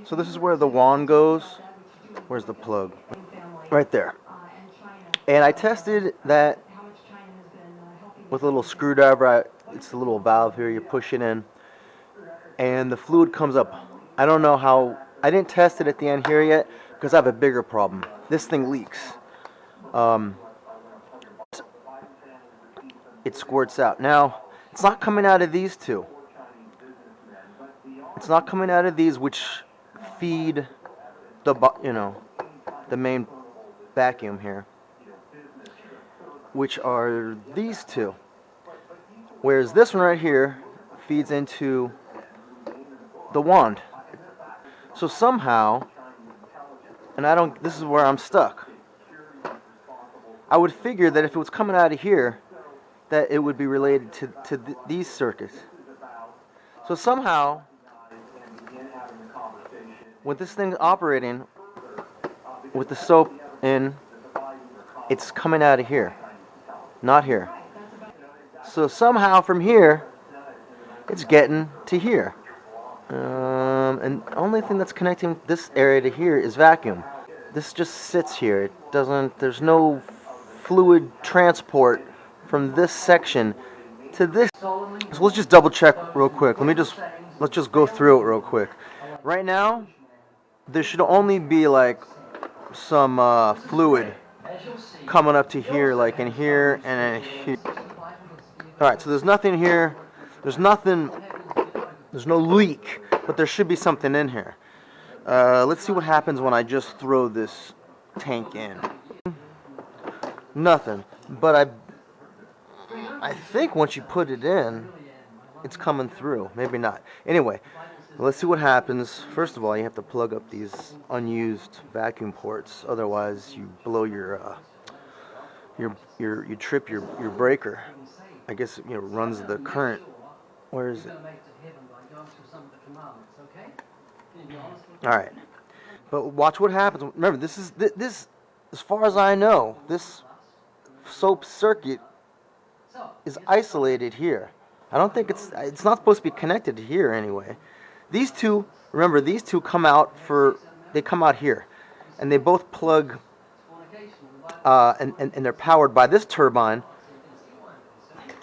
So this is where the wand goes. Where's the plug? Right there. And I tested that with a little screwdriver. It's a little valve here. You push it in, and the fluid comes up. I don't know how. I didn't test it at the end here yet because I have a bigger problem. This thing leaks. It squirts out. Now, it's not coming out of these two. It's not coming out of these, which feed the the main vacuum here, which are these two. Whereas this one right here feeds into the wand. So somehow, and this is where I'm stuck. I would figure that if it was coming out of here, that it would be related to these circuits. So somehow, with this thing operating, with the soap in, it's coming out of here, not here. So somehow from here, it's getting to here. And the only thing that's connecting this area to here is vacuum. This just sits here. It doesn't. There's no fluid transport from this section to this. So let's just double check real quick. Let's just go through it real quick. Right now, there should only be like some fluid coming up to here, like in here and in here. All right, so there's nothing here. There's nothing. There's no leak, but there should be something in here. Let's see what happens when I just throw this tank in. Nothing. But I think once you put it in, it's coming through. Maybe not. Anyway, let's see what happens. First of all, you have to plug up these unused vacuum ports. Otherwise, you blow you trip your breaker. I guess it runs the current. Where is it? All right, but watch what happens. Remember, this is as far as I know, this soap circuit is isolated here. I don't think it's not supposed to be connected to here anyway. These two, remember, these two come out here, and they both plug, and they're powered by this turbine.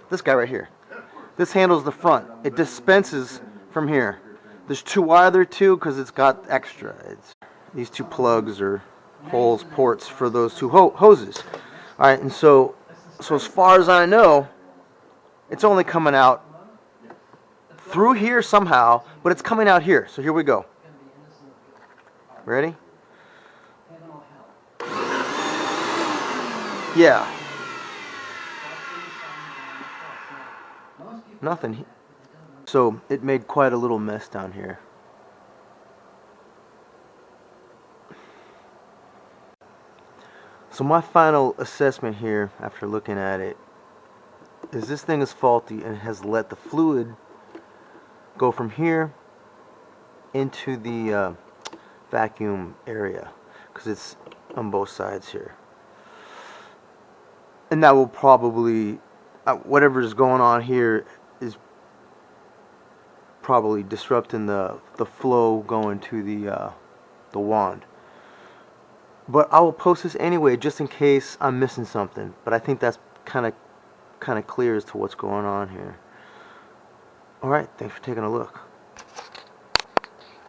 This guy right here. This handles the front. It dispenses from here. There's two. Why are there two? Because it's got extra. These two plugs or holes, ports for those two hoses. All right, and so as far as I know, it's only coming out through here somehow, but it's coming out here. So here we go. Ready? Yeah. Nothing. So it made quite a little mess down here. So my final assessment here, after looking at it, is this thing is faulty and has let the fluid go from here into the vacuum area, because it's on both sides here. And that will probably, whatever is going on here is probably disrupting the flow going to the wand. But I will post this anyway, just in case I'm missing something. But I think that's kind of clear as to what's going on here. All right, thanks for taking a look.